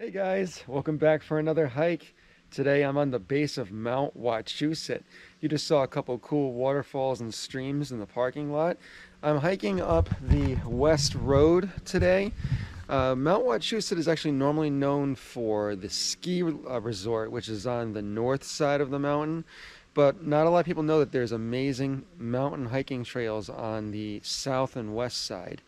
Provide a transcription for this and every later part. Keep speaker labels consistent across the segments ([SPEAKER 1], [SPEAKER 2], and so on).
[SPEAKER 1] Hey guys, welcome back for another hike. Today I'm on the base of Mount Wachusett. You just saw a couple cool waterfalls and streams in the parking lot. I'm hiking up the West Road today. Mount Wachusett is actually normally known for the ski resort, which is on the north side of the mountain. But not a lot of people know that there's amazing mountain hiking trails on the south and west side.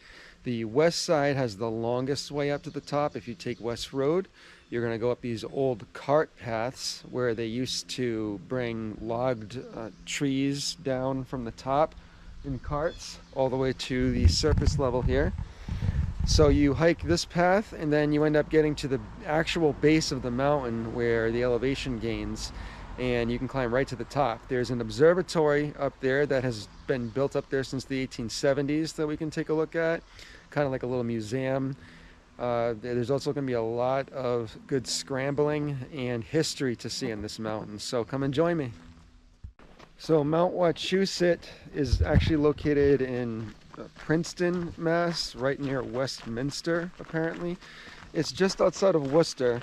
[SPEAKER 1] The west side has the longest way up to the top. If you take West Road, you're going to go up these old cart paths where they used to bring logged trees down from the top in carts all the way to the surface level here. So you hike this path and then you end up getting to the actual base of the mountain where the elevation gains, and you can climb right to the top. There's an observatory up there that has been built up there since the 1870s that we can take a look at, kind of like a little museum. There's also going to be a lot of good scrambling and history to see in this mountain, so come and join me. So Mount Wachusett is actually located in Princeton, Mass, right near Westminster, apparently. It's just outside of Worcester,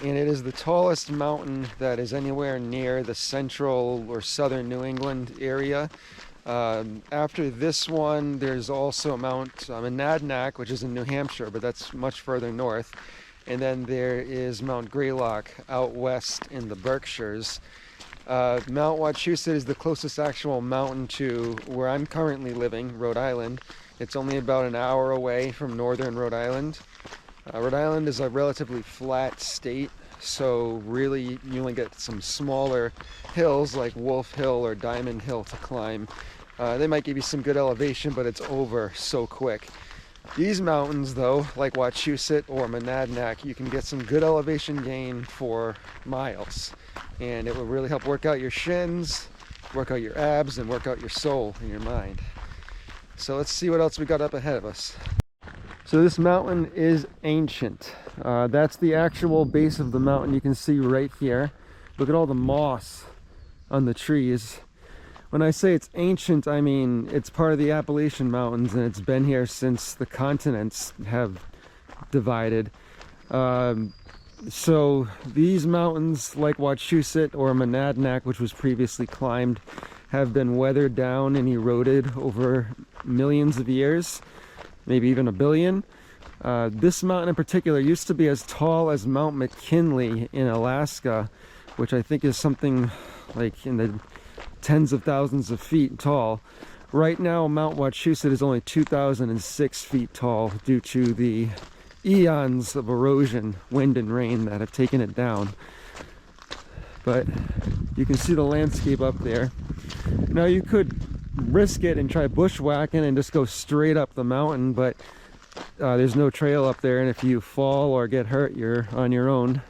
[SPEAKER 1] and it is the tallest mountain that is anywhere near the central or southern New England area. After this one, there's also Mount Monadnock, which is in New Hampshire, but that's much further north. And then there is Mount Greylock out west in the Berkshires. Mount Wachusett is the closest actual mountain to where I'm currently living, Rhode Island. It's only about an hour away from northern Rhode Island. Rhode Island is a relatively flat state, so really you only get some smaller hills like Wolf Hill or Diamond Hill to climb. They might give you some good elevation, but it's over so quick. These mountains though, like Wachusett or Monadnock, you can get some good elevation gain for miles, and it will really help work out your shins, work out your abs, and work out your soul and your mind. So let's see what else we got up ahead of us. So this mountain is ancient. That's the actual base of the mountain. You can see right here. Look at all the moss on the trees. When I say it's ancient, I mean it's part of the Appalachian Mountains, and it's been here since the continents have divided. So these mountains, like Wachusett or Monadnock, which was previously climbed, have been weathered down and eroded over millions of years, maybe even a billion. This mountain in particular used to be as tall as Mount McKinley in Alaska, which I think is something like in the tens of thousands of feet tall. Right now Mount Wachusett is only 2,006 feet tall due to the eons of erosion, wind and rain that have taken it down. But you can see the landscape up there. Now you could risk it and try bushwhacking and just go straight up the mountain, but there's no trail up there, and if you fall or get hurt, you're on your own.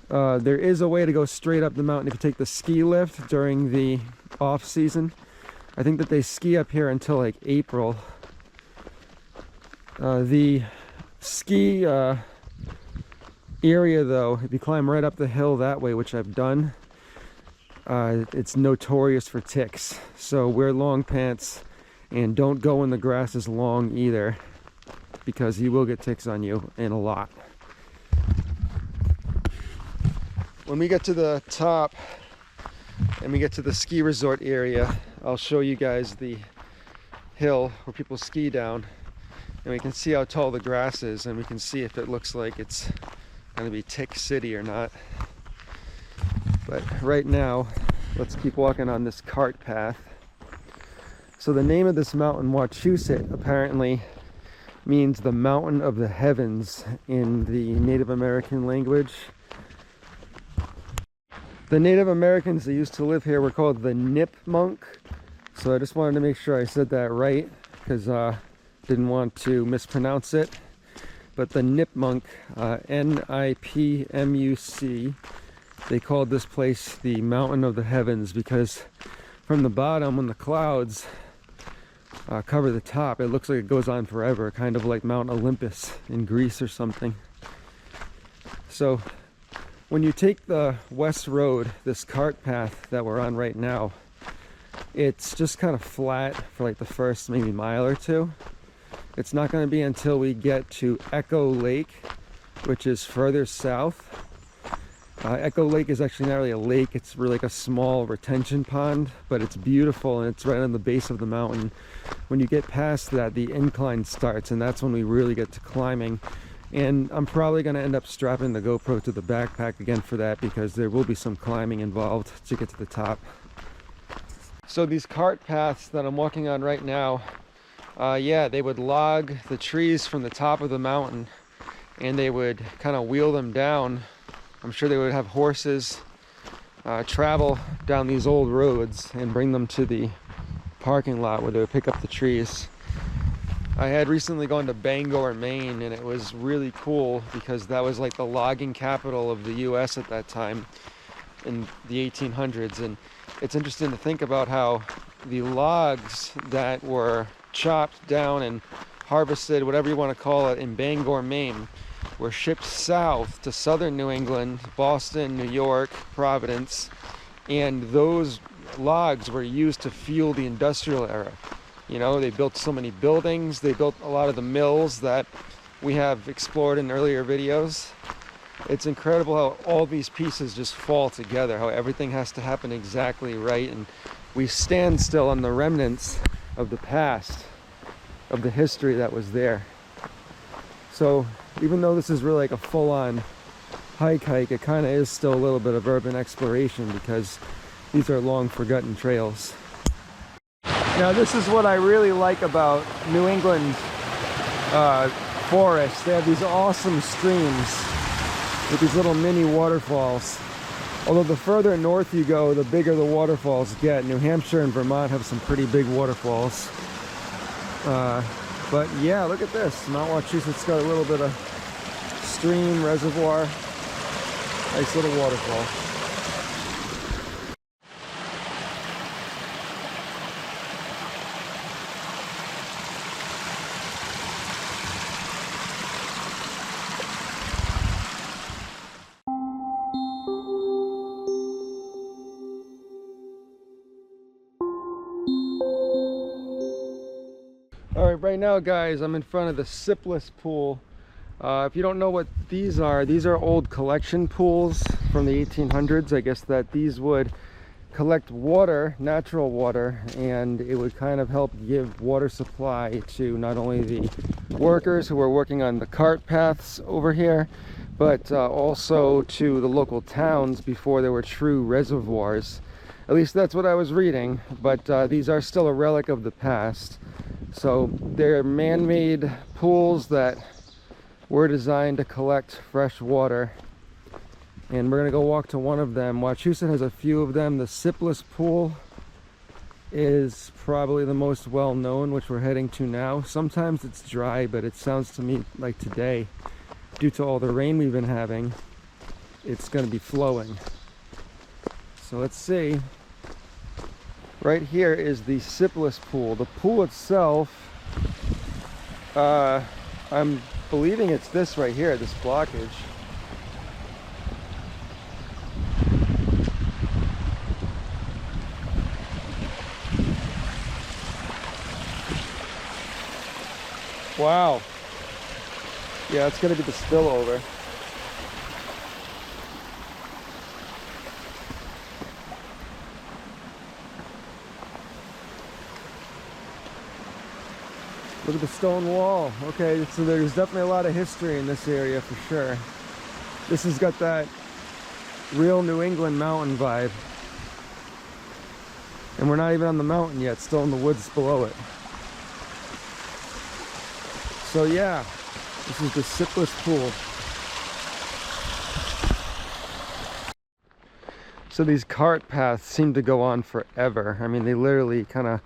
[SPEAKER 1] There is a way to go straight up the mountain if you take the ski lift during the off season. I think that they ski up here until like April. The ski area though, if you climb right up the hill that way, which I've done, it's notorious for ticks. So wear long pants and don't go when the grass is long either, because you will get ticks on you, and a lot. When we get to the top and we get to the ski resort area, I'll show you guys the hill where people ski down, and we can see how tall the grass is, and we can see if it looks like it's going to be tick city or not. But right now, let's keep walking on this cart path. So the name of this mountain, Wachusett, apparently means the mountain of the heavens in the Native American language. The Native Americans that used to live here were called the Nipmuc. So I just wanted to make sure I said that right, because I didn't want to mispronounce it. But the Nipmuc, N-I-P-M-U-C, they called this place the Mountain of the Heavens because from the bottom, when the clouds cover the top, it looks like it goes on forever, kind of like Mount Olympus in Greece or something. So when you take the West Road, this cart path that we're on right now, it's just kind of flat for like the first maybe mile or two. It's not going to be until we get to Echo Lake which is further south. Echo Lake is actually not really a lake, it's really like a small retention pond, but it's beautiful and it's right on the base of the mountain. When you get past that, the incline starts, and that's when we really get to climbing. And I'm probably going to end up strapping the GoPro to the backpack again for that, because there will be some climbing involved to get to the top. So these cart paths that I'm walking on right now, yeah, they would log the trees from the top of the mountain and they would kind of wheel them down. I'm sure they would have horses travel down these old roads and bring them to the parking lot where they would pick up the trees. I had recently gone to Bangor, Maine, and it was really cool because that was like the logging capital of the US at that time in the 1800s. And it's interesting to think about how the logs that were chopped down and harvested, whatever you want to call it, in Bangor, Maine, were shipped south to southern New England, Boston, New York, Providence, and those logs were used to fuel the industrial era. You know, they built so many buildings, they built a lot of the mills that we have explored in earlier videos. It's incredible how all these pieces just fall together, how everything has to happen exactly right, and we stand still on the remnants of the past, of the history that was there. So even though this is really like a full-on hike, it kind of is still a little bit of urban exploration because these are long forgotten trails. Now this is what I really like about New England forests. They have these awesome streams with these little mini waterfalls. Although the further north you go, the bigger the waterfalls get. New Hampshire and Vermont have some pretty big waterfalls. But yeah, look at this. Mount Wachusett's got a little bit of stream, reservoir, nice little waterfall. Alright, right now guys, I'm in front of the Sipless pool. If you don't know what these are old collection pools from the 1800s. I guess that these would collect water, natural water, and it would kind of help give water supply to not only the workers who were working on the cart paths over here, but also to the local towns before there were true reservoirs. At least that's what I was reading, but these are still a relic of the past. So they're man-made pools that were designed to collect fresh water, and we're gonna go walk to one of them. Wachusett has a few of them. The Sipless pool is probably the most well-known, which we're heading to now. Sometimes it's dry, but it sounds to me like today, due to all the rain we've been having, it's gonna be flowing. So let's see. Right here is the Sipless pool. The pool itself, I'm believing it's this right here, this blockage. Wow. Yeah, it's gonna be the spillover. Look at the stone wall. Okay, so there's definitely a lot of history in this area for sure. This has got that real New England mountain vibe. And we're not even on the mountain yet, still in the woods below it. So yeah, this is the Sipless pool. So these cart paths seem to go on forever. I mean, they literally kind of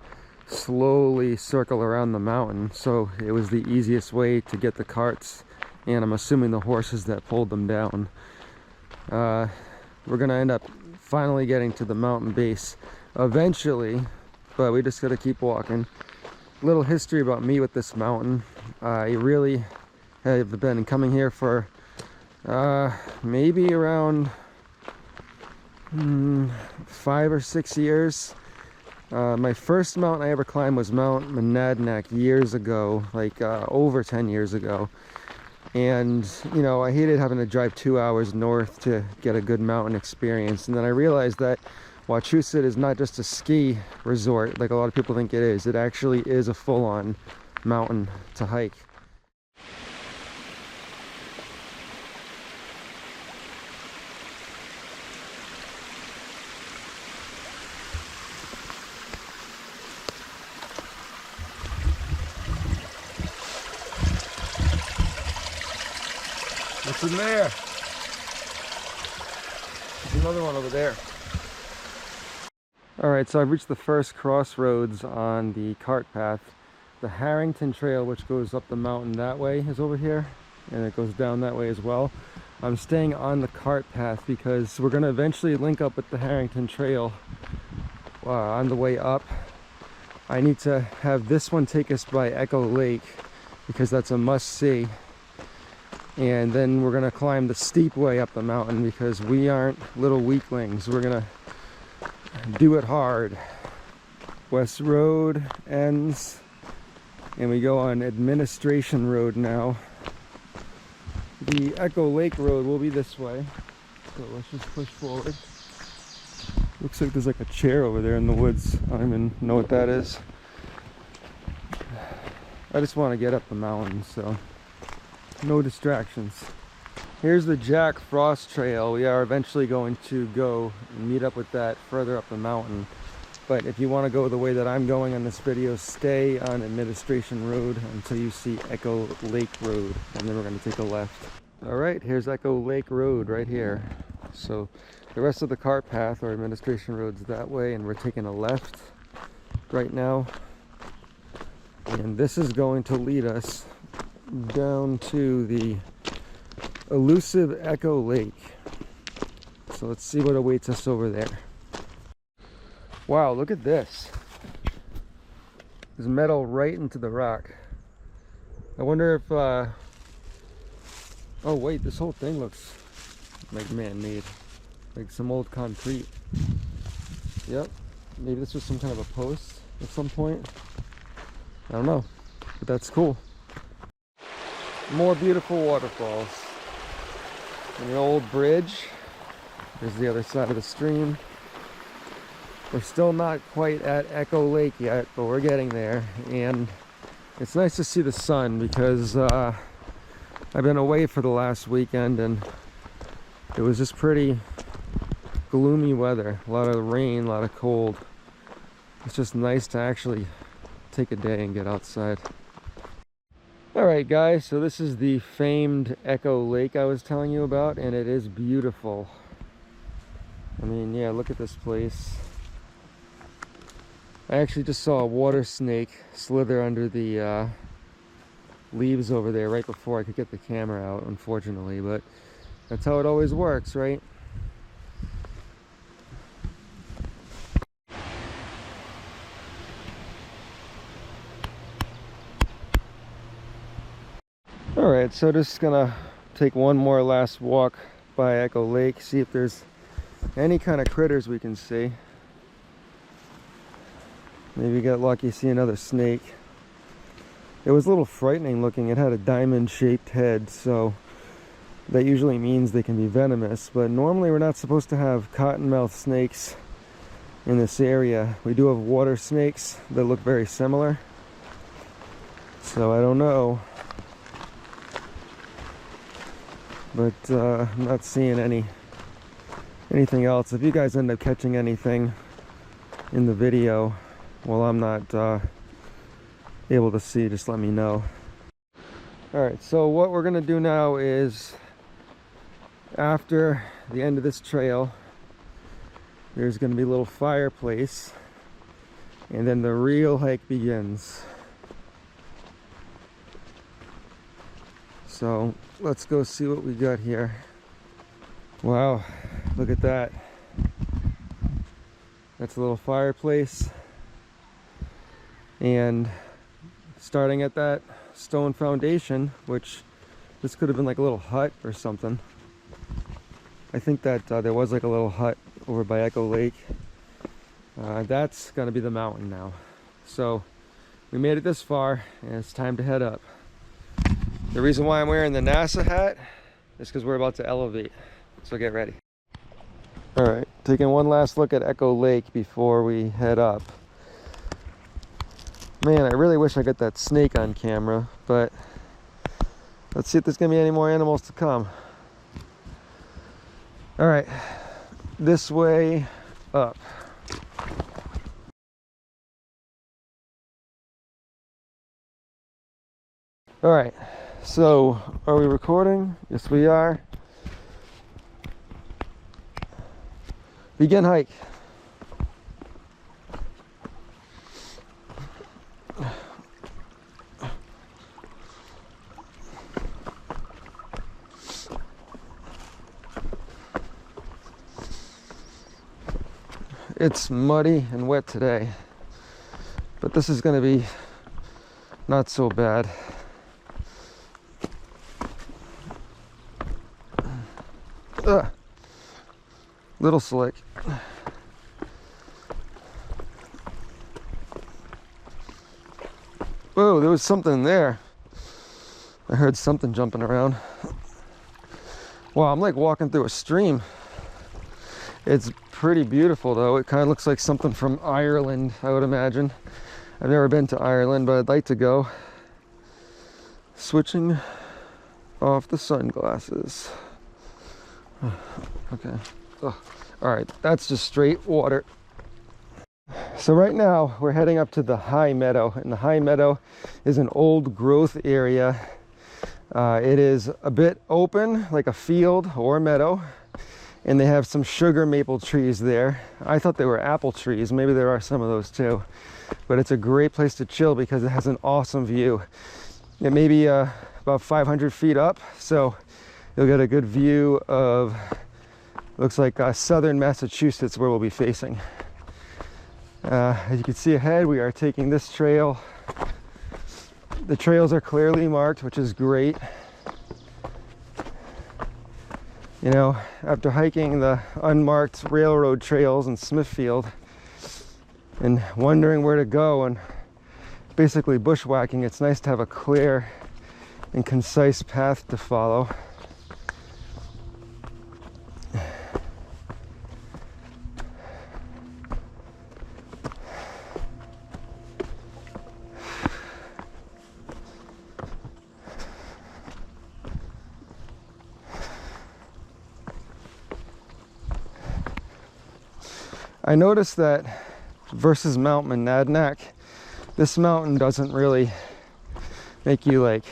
[SPEAKER 1] slowly circle around the mountain, so it was the easiest way to get the carts, and I'm assuming the horses that pulled them down. We're gonna end up finally getting to the mountain base eventually, but we just gotta keep walking. Little history about me with this mountain. I really have been coming here for maybe around 5 or 6 years. My first mountain I ever climbed was Mount Monadnock years ago, like over 10 years ago. And, you know, I hated having to drive 2 hours north to get a good mountain experience. And then I realized that Wachusett is not just a ski resort like a lot of people think it is. It actually is a full-on mountain to hike. What's in there? There's another one over there. Alright, so I've reached the first crossroads on the cart path. The Harrington Trail, which goes up the mountain that way, is over here, and it goes down that way as well. I'm staying on the cart path because we're going to eventually link up with the Harrington Trail on the way up. I need to have this one take us by Echo Lake because that's a must-see. And then we're gonna climb the steep way up the mountain because we aren't little weaklings. We're gonna do it hard. West Road ends and we go on Administration Road now. The Echo Lake Road will be this way. So let's just push forward. Looks like there's like a chair over there in the woods. I don't even know what that is. I just want to get up the mountain, so no distractions. Here's the Jack Frost Trail. We are eventually going to go and meet up with that further up the mountain. But if you want to go the way that I'm going on this video, stay on Administration Road until you see Echo Lake Road, and then we're going to take a left. Alright, here's Echo Lake Road right here. So the rest of the cart path or Administration Road's that way, and we're taking a left right now. And this is going to lead us down to the elusive Echo Lake. So let's see what awaits us over there. Wow, look at this. There's metal right into the rock. I wonder if oh wait, this whole thing looks like man-made, like some old concrete. Yep, maybe this was some kind of a post at some point. I don't know, but that's cool. More beautiful waterfalls. And the old bridge. There's the other side of the stream. We're still not quite at Echo Lake yet, but we're getting there. And it's nice to see the sun because I've been away for the last weekend and it was just pretty gloomy weather. A lot of rain, a lot of cold. It's just nice to actually take a day and get outside. Alright guys, so this is the famed Echo Lake I was telling you about, and it is beautiful. I mean, yeah, look at this place. I actually just saw a water snake slither under the leaves over there right before I could get the camera out, unfortunately, but that's how it always works, right? Alright, so just gonna take one more last walk by Echo Lake, see if there's any kind of critters we can see. Maybe get lucky, see another snake. It was a little frightening looking. It had a diamond-shaped head, so that usually means they can be venomous, but normally we're not supposed to have cottonmouth snakes in this area. We do have water snakes that look very similar, so I don't know. But I'm not seeing anything else. If you guys end up catching anything in the video, well, I'm not able to see, just let me know. Alright, so what we're gonna do now is, after the end of this trail, there's gonna be a little fireplace, and then the real hike begins. So let's go see what we got here. Wow, look at that. That's a little fireplace. And starting at that stone foundation, which this could have been like a little hut or something. I think that there was like a little hut over by Echo Lake. That's gonna be the mountain now. So we made it this far and it's time to head up. The reason why I'm wearing the NASA hat is because we're about to elevate, so get ready. All right, taking one last look at Echo Lake before we head up. Man, I really wish I got that snake on camera, but let's see if there's gonna be any more animals to come. All right, this way up. All right, so are we recording? Yes, we are. Begin hike. It's muddy and wet today, but this is going to be not so bad. Little slick. Whoa, there was something there. I heard something jumping around. Wow, I'm like walking through a stream. It's pretty beautiful though. It kind of looks like something from Ireland, I would imagine. I've never been to Ireland, but I'd like to go. Switching off the sunglasses. Okay. Oh, all right, that's just straight water. So right now we're heading up to the high meadow, and the high meadow is an old growth area. It is a bit open, like a field or a meadow, and they have some sugar maple trees there. I thought they were apple trees. Maybe there are some of those too, but it's a great place to chill because it has an awesome view. It may be about 500 feet up, so you'll get a good view of, looks like southern Massachusetts where we'll be facing. As you can see ahead, we are taking this trail. The trails are clearly marked, which is great. You know, after hiking the unmarked railroad trails in Smithfield and wondering where to go and basically bushwhacking, it's nice to have a clear and concise path to follow. I noticed that versus Mount Monadnock, this mountain doesn't really make you, like,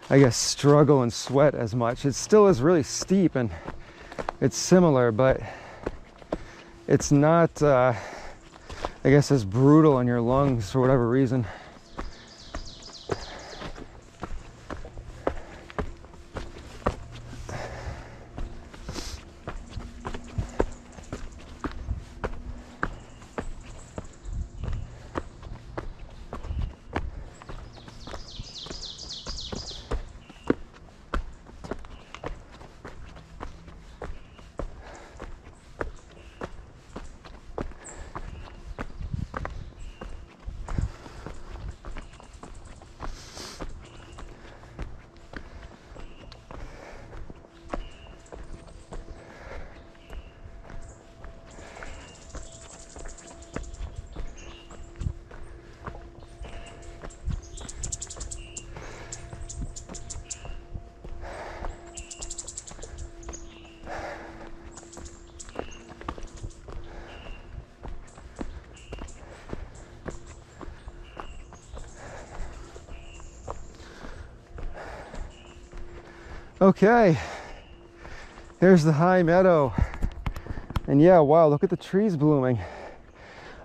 [SPEAKER 1] I guess, struggle and sweat as much. It still is really steep and it's similar, but it's not, I guess, as brutal on your lungs for whatever reason. Okay, here's the high meadow, and yeah, wow, look at the trees blooming.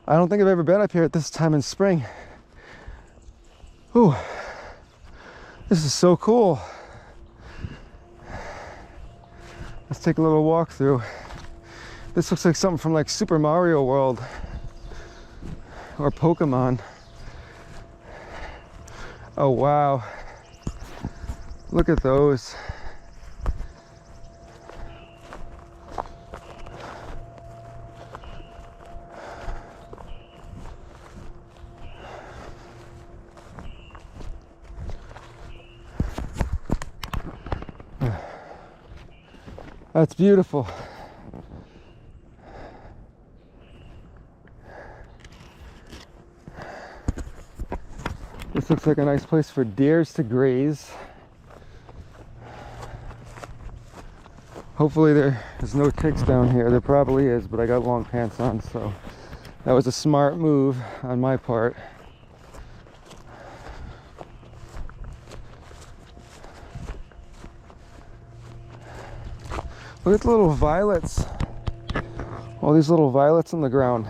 [SPEAKER 1] I don't think I've ever been up here at this time in spring. Ooh, this is so cool. Let's take a little walk through. This looks like something from like Super Mario World or Pokemon. Oh wow, look at those. That's beautiful. This looks like a nice place for deers to graze. Hopefully there's no ticks down here. There probably is, but I got long pants on, so that was a smart move on my part. Look at the little violets. All these little violets on the ground.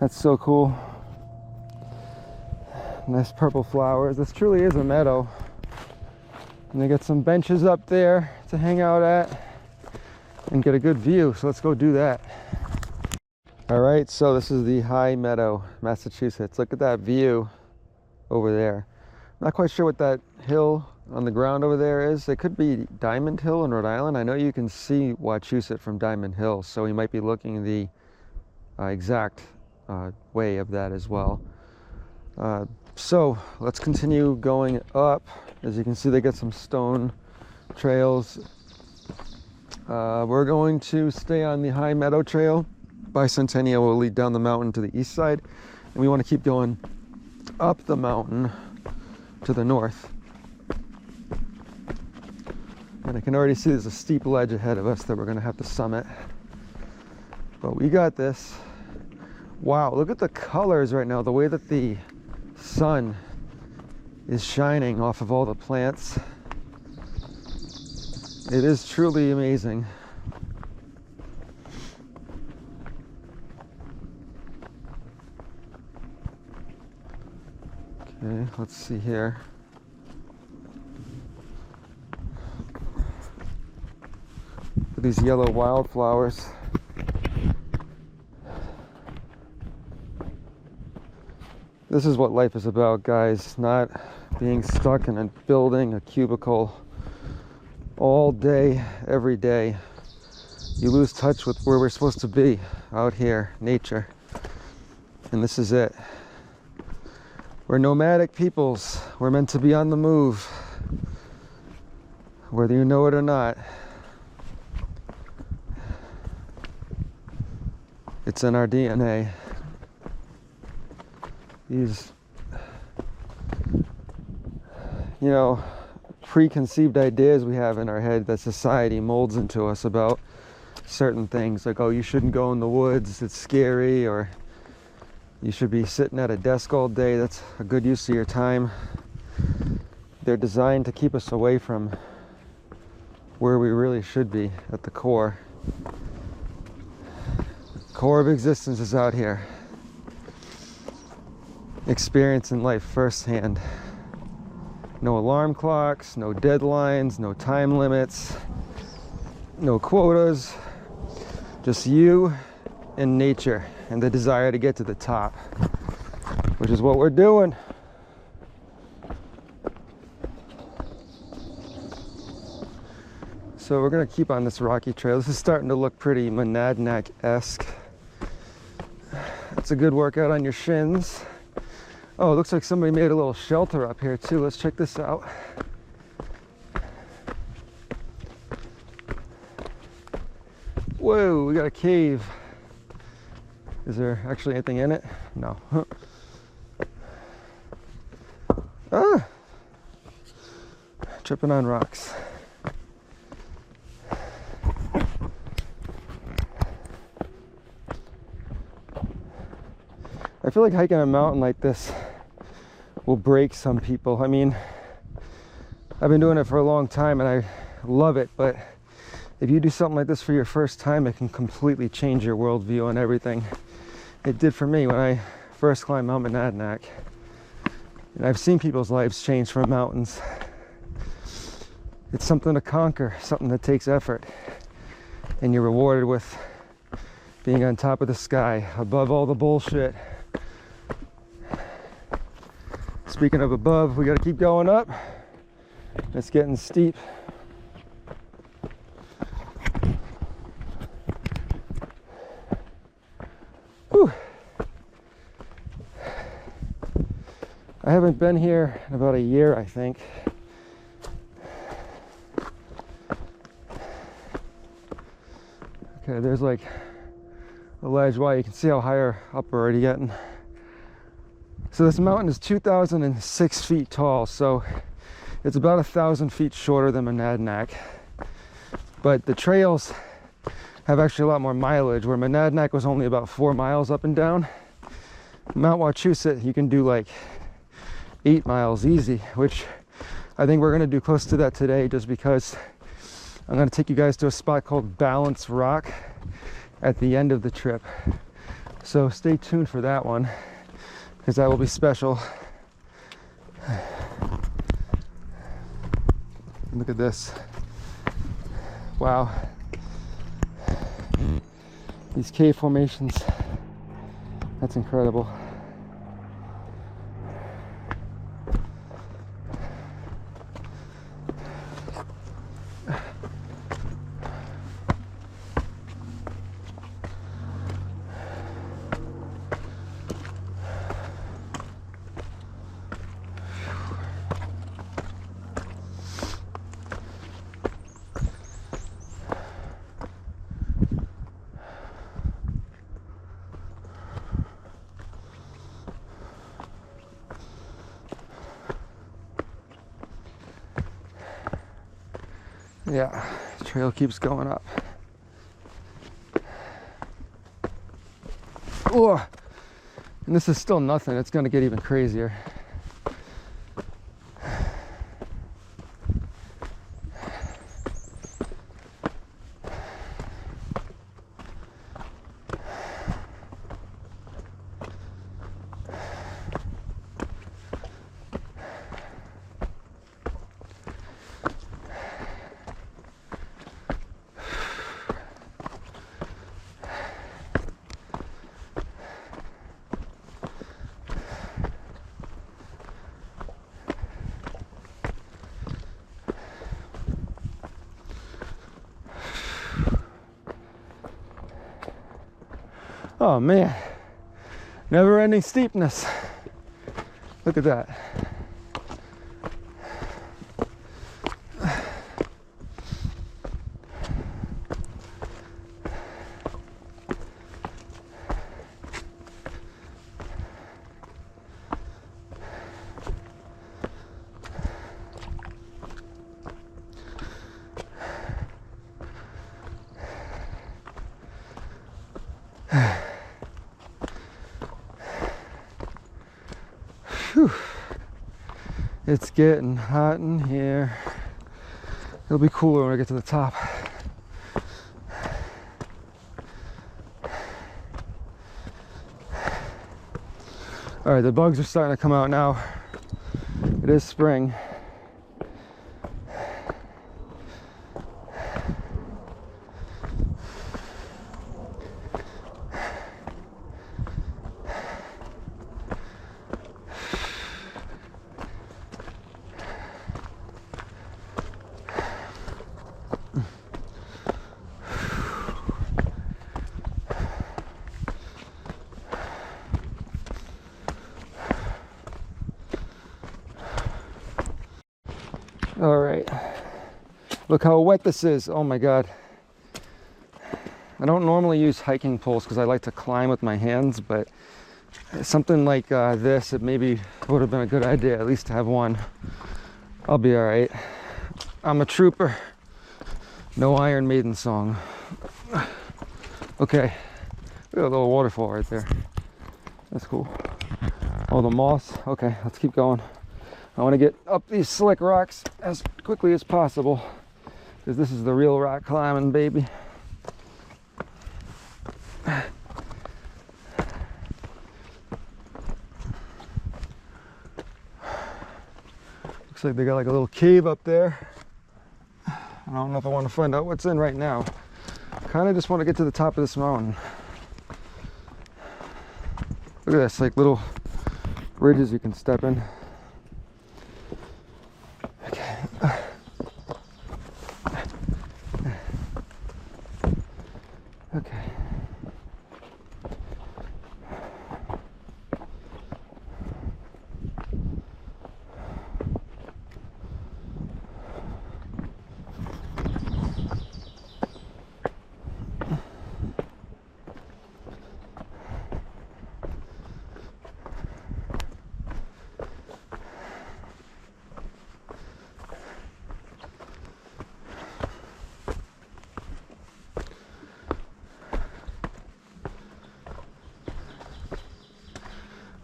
[SPEAKER 1] That's so cool. Nice purple flowers. This truly is a meadow. And they got some benches up there to hang out at and get a good view. So let's go do that. All right, so this is the High Meadow, Massachusetts. Look at that view over there. Not quite sure what that hill on the ground over there is. It could be Diamond Hill in Rhode Island. I know you can see Wachusett from Diamond Hill, so we might be looking the exact way of that as well. So let's continue going up. As you can see, they got some stone trails. We're going to stay on the High Meadow Trail. Bicentennial will lead down the mountain to the east side, and we want to keep going up the mountain to the north. And I can already see there's a steep ledge ahead of us that we're going to have to summit. But we got this. Wow, look at the colors right now, the way that the sun is shining off of all the plants. It is truly amazing. Okay, let's see here. These yellow wildflowers. This is what life is about, guys. Not being stuck in a building, a cubicle, all day, every day. You lose touch with where we're supposed to be, out here, nature. And this is it. We're nomadic peoples. We're meant to be on the move, whether you know it or not. It's in our DNA. These, preconceived ideas we have in our head that society molds into us about certain things, like, oh, you shouldn't go in the woods, it's scary, or you should be sitting at a desk all day, that's a good use of your time. They're designed to keep us away from where we really should be at the core. Core of existence is out here, experiencing life firsthand. No alarm clocks, no deadlines, no time limits, no quotas, just you and nature and the desire to get to the top, which is what we're doing. So we're gonna keep on this rocky trail. This is starting to look pretty Monadnock-esque. It's a good workout on your shins. Oh, it looks like somebody made a little shelter up here too. Let's check this out. Whoa, we got a cave. Is there actually anything in it? No. Ah! Tripping on rocks. I feel like hiking a mountain like this will break some people. I mean, I've been doing it for a long time and I love it, but if you do something like this for your first time, it can completely change your worldview on everything. It did for me when I first climbed Mount Monadnock. And I've seen people's lives change from mountains. It's something to conquer, something that takes effort. And you're rewarded with being on top of the sky, above all the bullshit. Speaking of above, we got to keep going up. It's getting steep. Whew. I haven't been here in about a year, I think. Okay, there's like a ledge. Wow, you can see how higher up we're already getting. So this mountain is 2,006 feet tall, so it's about 1,000 feet shorter than Monadnock. But the trails have actually a lot more mileage, where Monadnock was only about 4 miles up and down. Mount Wachusett, you can do like 8 miles easy, which I think we're gonna do close to that today, just because I'm gonna take you guys to a spot called Balance Rock at the end of the trip. So stay tuned for that one, because that will be special. Look at this. Wow. These cave formations, that's incredible. Yeah, the trail keeps going up. Oh, and this is still nothing. It's gonna get even crazier. Oh man, never ending steepness. Look at that. Whew. It's getting hot in here. It'll be cooler when I get to the top. All right, the bugs are starting to come out now. It is spring. All right, look how wet this is. Oh my God. I don't normally use hiking poles because I like to climb with my hands, but something like this, it maybe would have been a good idea at least to have one. I'll be all right. I'm a trooper. No Iron Maiden song. Okay, we got a little waterfall right there. That's cool. Oh, the moss. Okay, let's keep going. I want to get up these slick rocks as quickly as possible, because this is the real rock climbing, baby. Looks like they got like a little cave up there. I don't know if I want to find out what's in right now. Kind of just want to get to the top of this mountain. Look at this, like little ridges you can step in. Okay. Okay.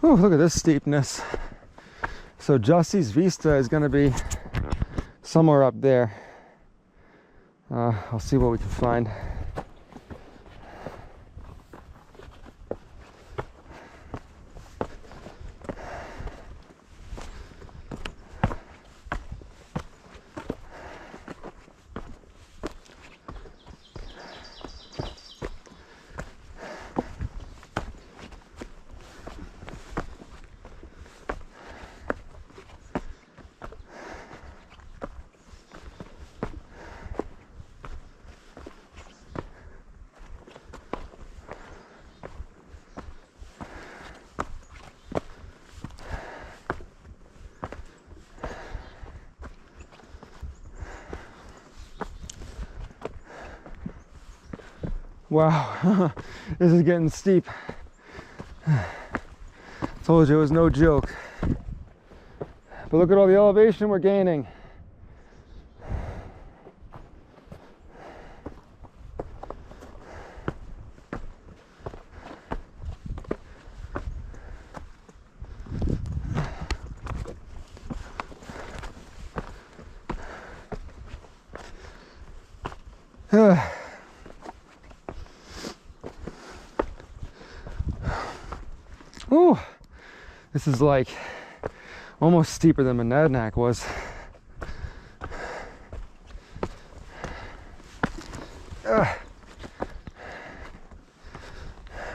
[SPEAKER 1] Oh, look at this steepness. So Justy's Vista is going to be somewhere up there. I'll see what we can find. Wow, this is getting steep. Told you it was no joke. But look at all the elevation we're gaining. Ooh, this is like almost steeper than Monadnock was.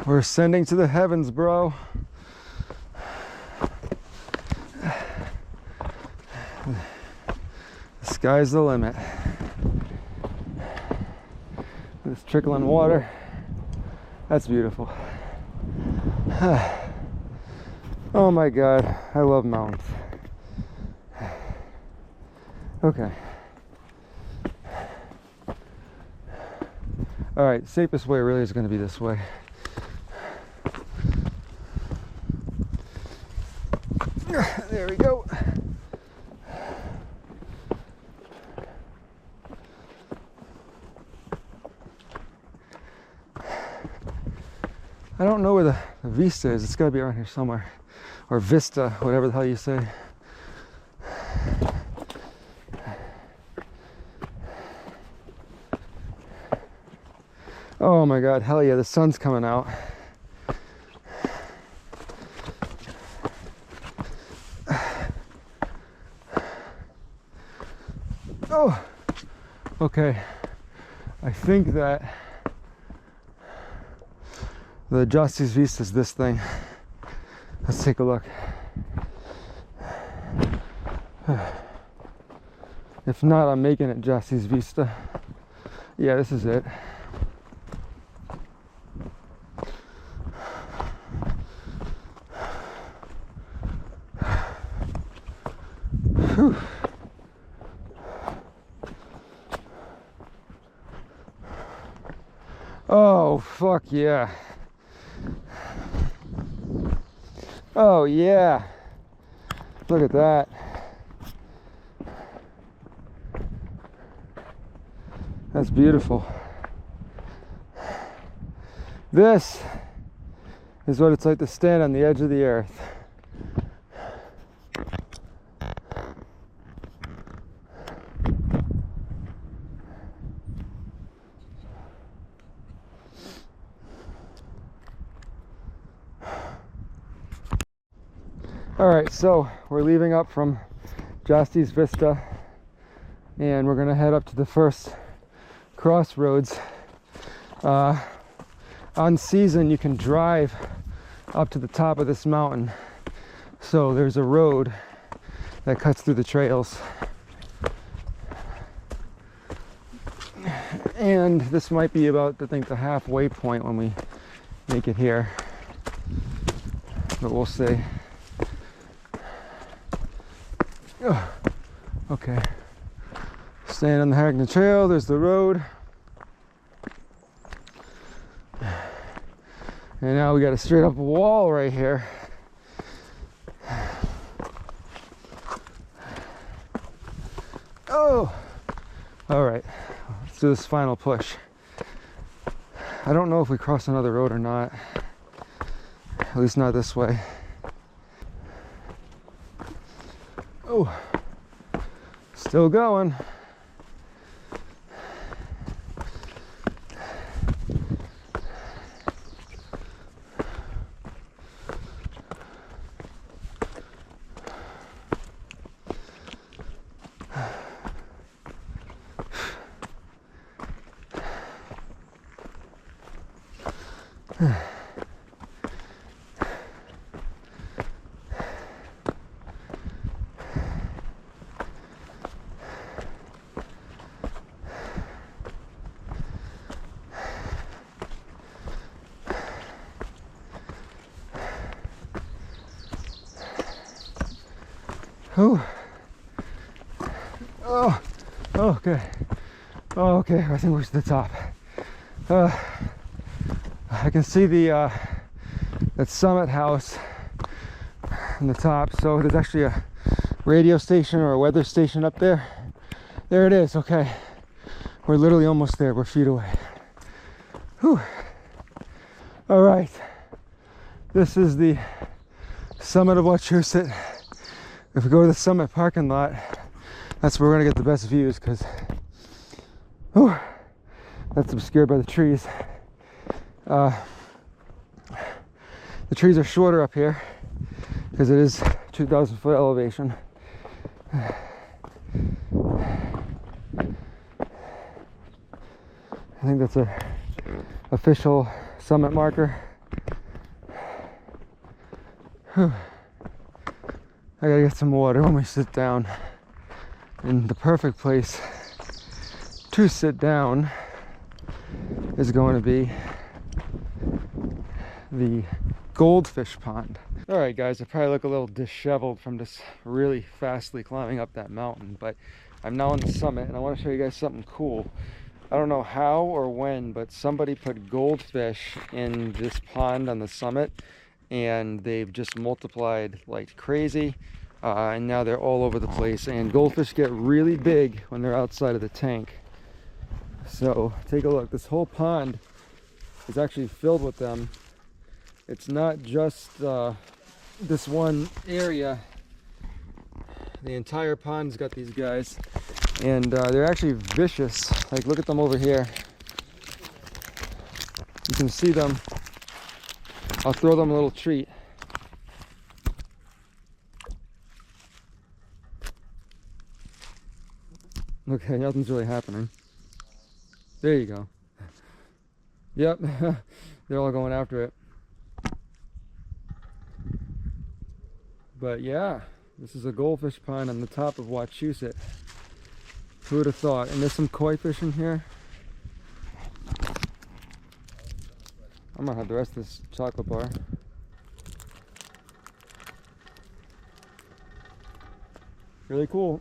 [SPEAKER 1] We're ascending to the heavens, bro. The sky's the limit. This trickling water, that's beautiful. Oh my God, I love mountains. Okay. All right, safest way really is going to be this way. There we go. I don't know where the Vista is. It's got to be around here somewhere. Or Vista, whatever the hell you say. Oh my God, hell yeah, the sun's coming out. Oh, okay. I think that the Justy's Vista is this thing. Let's take a look. If not, I'm making it Justy's Vista. Yeah, this is it. Whew. Oh, fuck yeah. Oh yeah, look at that. That's beautiful. This is what it's like to stand on the edge of the earth. All right, so we're leaving up from Justy's Vista and we're gonna head up to the first crossroads. On season, you can drive up to the top of this mountain. So there's a road that cuts through the trails. And this might be about, I think, the halfway point when we make it here. But we'll see. Okay, staying on the Hackney Trail, there's the road. And now we got a straight up wall right here. Oh, all right, let's do this final push. I don't know if we cross another road or not, at least not this way. Still going. Oh, oh, okay. Oh, okay, I think we're to the top. I can see the that summit house on the top. So there's actually a radio station or a weather station up there. There it is. Okay, we're literally almost there. We're feet away. Whew. All right, this is the summit of Wachusett. If we go to the summit parking lot, that's where we're gonna get the best views, because that's obscured by the trees. The trees are shorter up here because it is 2,000 foot elevation. I think that's a official summit marker. Whew. I gotta get some water when we sit down. And the perfect place to sit down is going to be the goldfish pond. All right, guys, I probably look a little disheveled from just really fastly climbing up that mountain, but I'm now on the summit and I want to show you guys something cool. I don't know how or when, but somebody put goldfish in this pond on the summit, and they've just multiplied like crazy, and now they're all over the place. And goldfish get really big when they're outside of the tank. So take a look. This whole pond is actually filled with them. It's not just this one area. The entire pond's got these guys, and they're actually vicious. Like, look at them over here. You can see them. I'll throw them a little treat. Okay, nothing's really happening. There you go. Yep, they're all going after it. But yeah, this is a goldfish pond on the top of Wachusett. Who would have thought? And there's some koi fish in here. I'm gonna have the rest of this chocolate bar. Really cool.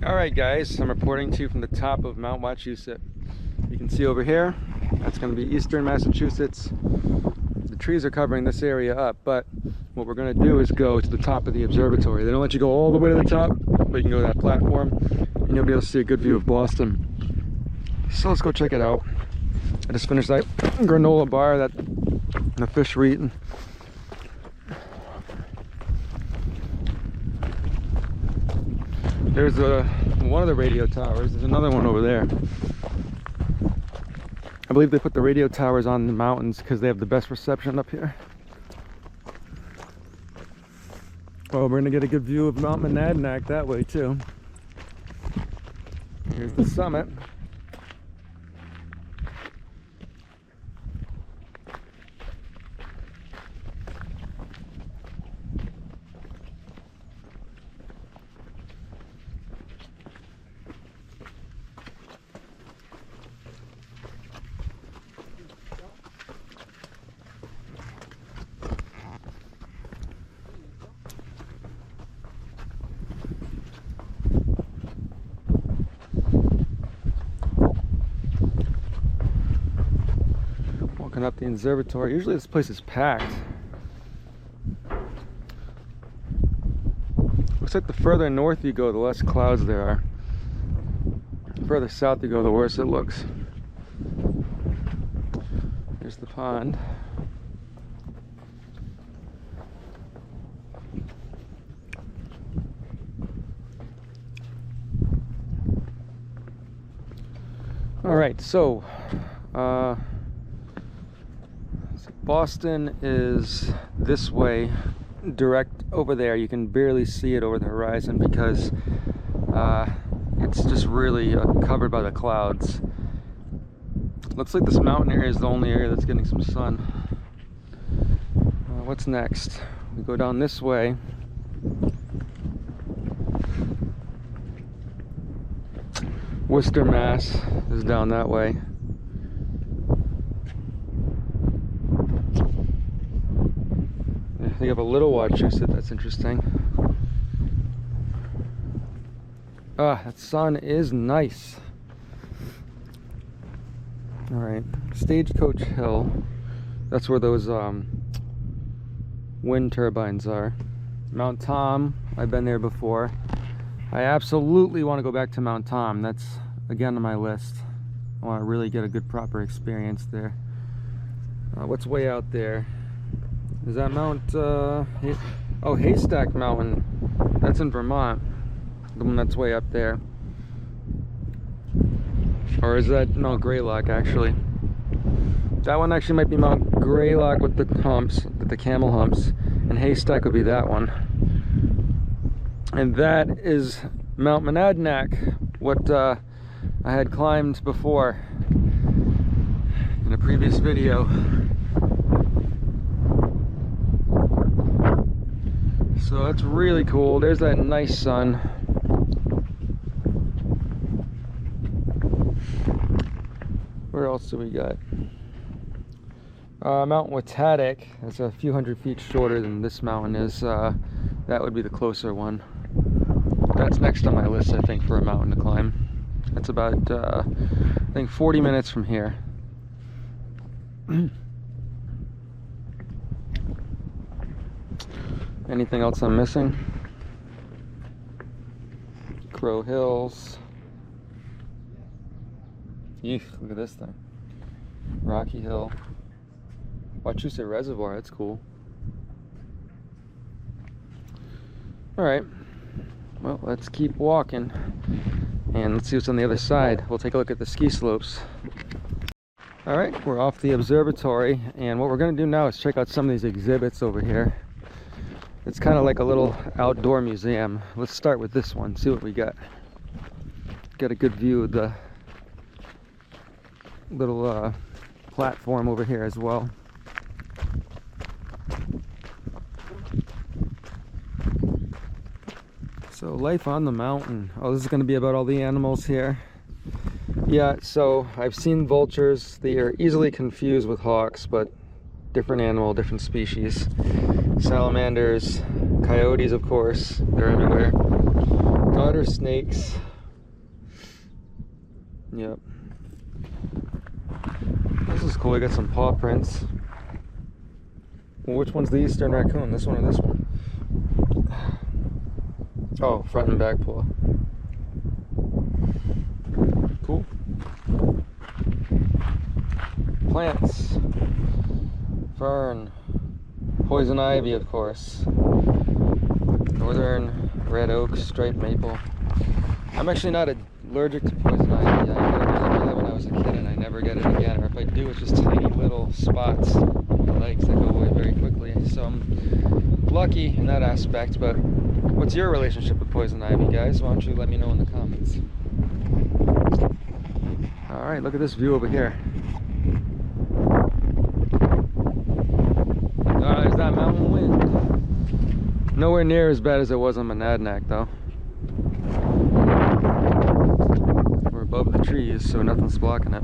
[SPEAKER 1] Alright guys, I'm reporting to you from the top of Mount Wachusett. You can see over here, that's going to be eastern Massachusetts. The trees are covering this area up, but what we're going to do is go to the top of the observatory. They don't let you go all the way to the top, but you can go to that platform and you'll be able to see a good view of Boston. So let's go check it out. I just finished that granola bar that the fish were eating. There's one of the radio towers. There's another one over there. I believe they put the radio towers on the mountains because they have the best reception up here. Well, we're gonna get a good view of Mount Monadnock that way too. Here's the summit. Walking up the observatory. Usually this place is packed. Looks like the further north you go, the less clouds there are. The further south you go, the worse it looks. Here's the pond. All right, so Boston is this way, direct over there. You can barely see it over the horizon because it's just really covered by the clouds. Looks like this mountain area is the only area that's getting some sun. What's next? We go down this way. Worcester, Mass is down that way. They have a little Wachusett, that's interesting. Ah, that sun is nice. Alright, Stagecoach Hill. That's where those wind turbines are. Mount Tom, I've been there before. I absolutely want to go back to Mount Tom. That's again on my list. I want to really get a good proper experience there. What's way out there? Is that Mount, Haystack Mountain. That's in Vermont. The one that's way up there. Or is that Mount Greylock, actually? That one actually might be Mount Greylock with the humps, with the camel humps. And Haystack would be that one. And that is Mount Monadnock, what I had climbed before in a previous video. So that's really cool. There's that nice sun. Where else do we got? Mount Wachusett. That's a few hundred feet shorter than this mountain is. That would be the closer one. That's next on my list, I think, for a mountain to climb. That's about, I think, 40 minutes from here. Anything else I'm missing? Crow Hills. Eek, look at this thing. Rocky Hill. Wachusett Reservoir, that's cool. Alright, well, let's keep walking and let's see what's on the other side. We'll take a look at the ski slopes. Alright, we're off the observatory, and what we're going to do now is check out some of these exhibits over here. It's kind of like a little outdoor museum. Let's start with this one, see what we got. Got a good view of the little platform over here as well. So life on the mountain. Oh, this is going to be about all the animals here. Yeah, so I've seen vultures. They are easily confused with hawks, but different animal, different species. Salamanders, coyotes, of course, they're everywhere. Garter snakes. Yep. This is cool. We got some paw prints. Well, which one's the eastern raccoon? This one or this one? Oh, front and back paw. Cool. Plants. Fern. Poison ivy, of course. Northern red oak, striped maple. I'm actually not allergic to poison ivy. I got it when I was a kid and I never get it again. Or if I do, it's just tiny little spots on my legs that go away very quickly. So I'm a lucky in that aspect, but what's your relationship with poison ivy, guys? Why don't you let me know in the comments? All right, look at this view over here. There's that mountain wind. Nowhere near as bad as it was on Monadnock, though. We're above the trees, so nothing's blocking it.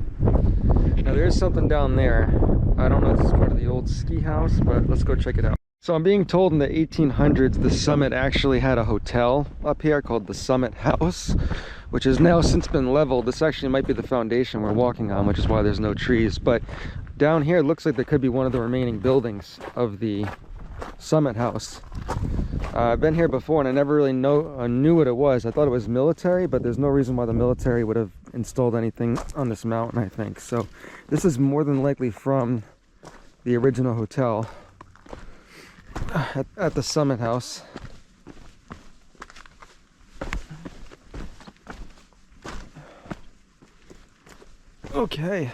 [SPEAKER 1] Now there is something down there. I don't know if this is part of the old ski house, but let's go check it out. So I'm being told in the 1800s the summit actually had a hotel up here called the Summit House, which has now since been leveled. This actually might be the foundation we're walking on, which is why there's no trees. But down here it looks like there could be one of the remaining buildings of the Summit House. I've been here before and I never really knew what it was. I thought it was military, but there's no reason why the military would have installed anything on this mountain, I think. So this is more than likely from the original hotel at the Summit House. Okay.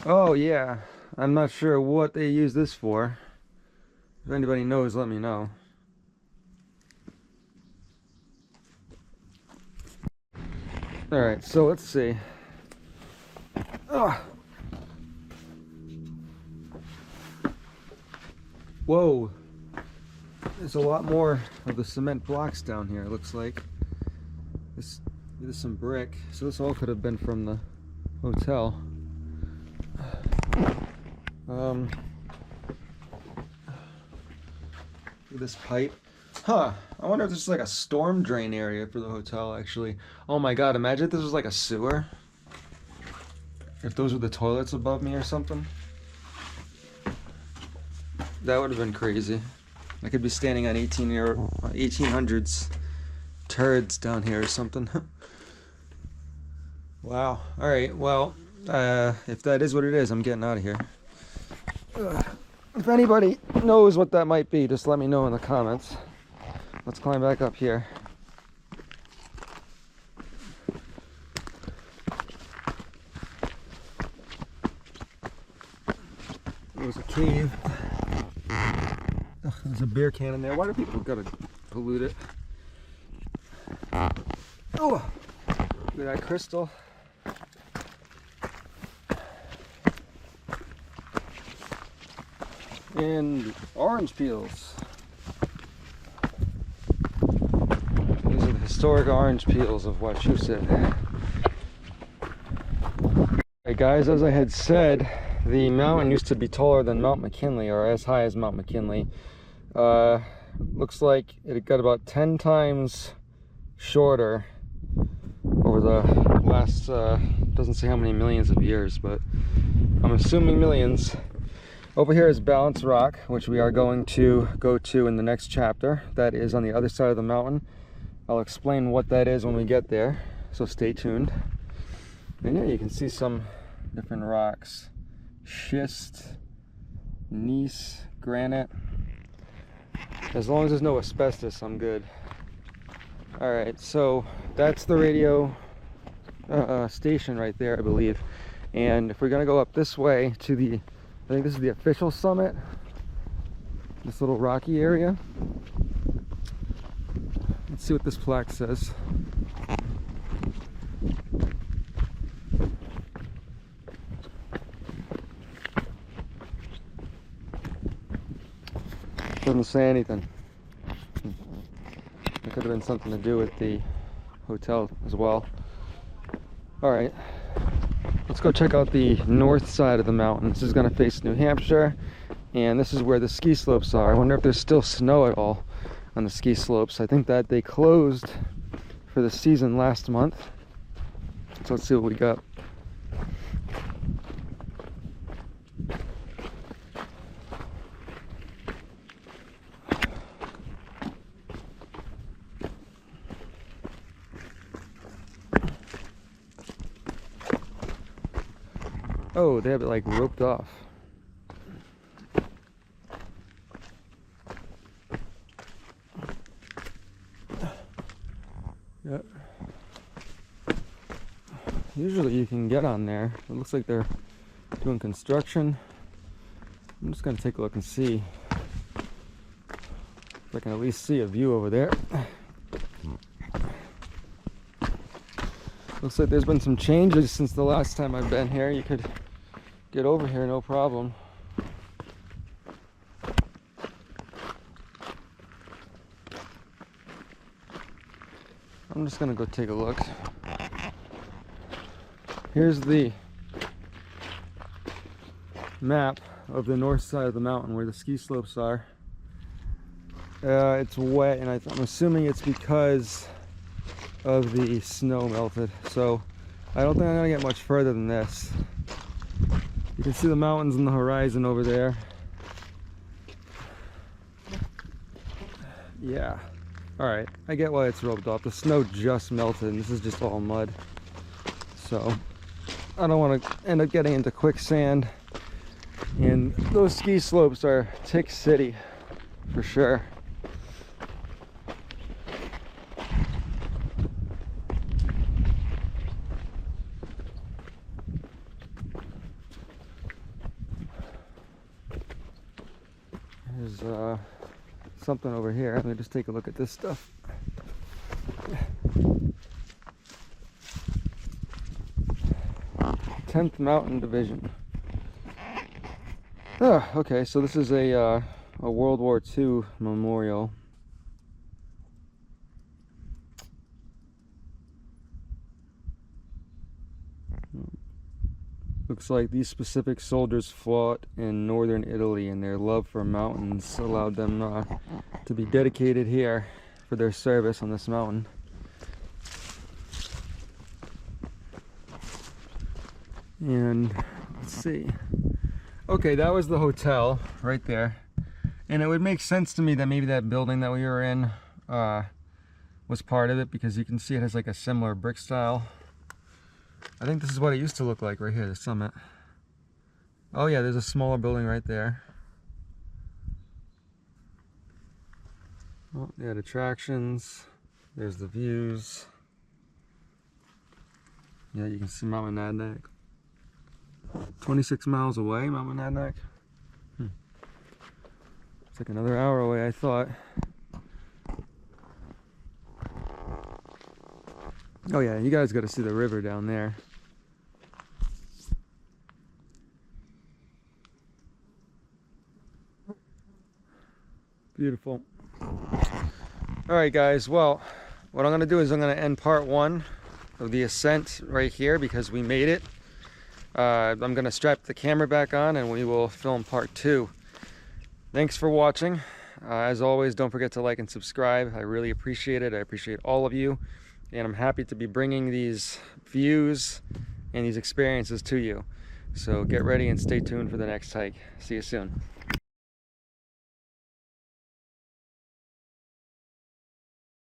[SPEAKER 1] Oh yeah, I'm not sure what they use this for. If anybody knows, let me know. Alright, so let's see. Ugh. Whoa, there's a lot more of the cement blocks down here, it looks like. This is some brick, so this all could have been from the hotel. This pipe. Huh, I wonder if this is like a storm drain area for the hotel, actually. Oh my god, imagine if this was like a sewer. If those were the toilets above me or something. That would have been crazy. I could be standing on 1800s turds down here or something. Wow. Alright, well, if that is what it is, I'm getting out of here. If anybody knows what that might be, just let me know in the comments. Let's climb back up here. There was a cave. Ugh, there's a beer can in there. Why do people gotta pollute it? Oh, look at that crystal. And orange peels. These are the historic orange peels of Wachusett. Hey guys, as I had said, the mountain used to be taller than Mount McKinley, or as high as Mount McKinley. Looks like it got about 10 times shorter over the last, doesn't say how many millions of years, but I'm assuming millions. Over here is Balance Rock, which we are going to go to in the next chapter. That is on the other side of the mountain. I'll explain what that is when we get there, so stay tuned. And yeah, you can see some different rocks. Schist, gneiss, granite. As long as there's no asbestos, I'm good. Alright, so that's the radio station right there, I believe. And if we're going to go up this way to the, I think this is the official summit, this little rocky area. Let's see what this plaque says. Doesn't say anything. It could have been something to do with the hotel as well. Alright, let's go check out the north side of the mountain. This is going to face New Hampshire, and this is where the ski slopes are. I wonder if there's still snow at all on the ski slopes. I think that they closed for the season last month. So let's see what we got. Oh, they have it like roped off. Yep. Usually you can get on there. It looks like they're doing construction. I'm just gonna take a look and see if I can at least see a view over there. Looks like there's been some changes since the last time I've been here. You could get over here no problem. I'm just gonna go take a look. Here's the map of the north side of the mountain where the ski slopes are. It's wet, and I'm assuming it's because of the snow melted. So I don't think I'm gonna get much further than this. You can see the mountains in the horizon over there. Yeah. All right, I get why it's roped off. The snow just melted, and this is just all mud. So I don't want to end up getting into quicksand. And those ski slopes are Tick City for sure. There's something over here. Let me just take a look at this stuff. 10th Mountain Division. Oh, okay, so this is a World War II memorial. Looks like these specific soldiers fought in northern Italy, and their love for mountains allowed them to be dedicated here for their service on this mountain. And let's see. Okay, that was the hotel right there. And it would make sense to me that maybe that building that we were in was part of it, because you can see it has like a similar brick style. I think this is what it used to look like right here, the summit. Oh yeah, there's a smaller building right there. Oh, they had attractions. There's the views. Yeah, you can see Mount Monadnock. 26 miles away, Mount Monadnock. It's like another hour away, I thought. Oh yeah, you guys got to see the river down there. Beautiful. All right, guys. Well, what I'm going to do is I'm going to end part 1 of the ascent right here, because we made it. I'm going to strap the camera back on, and we will film part 2. Thanks for watching. As always, don't forget to like and subscribe. I really appreciate it. I appreciate all of you. And I'm happy to be bringing these views and these experiences to you. So get ready and stay tuned for the next hike. See you soon.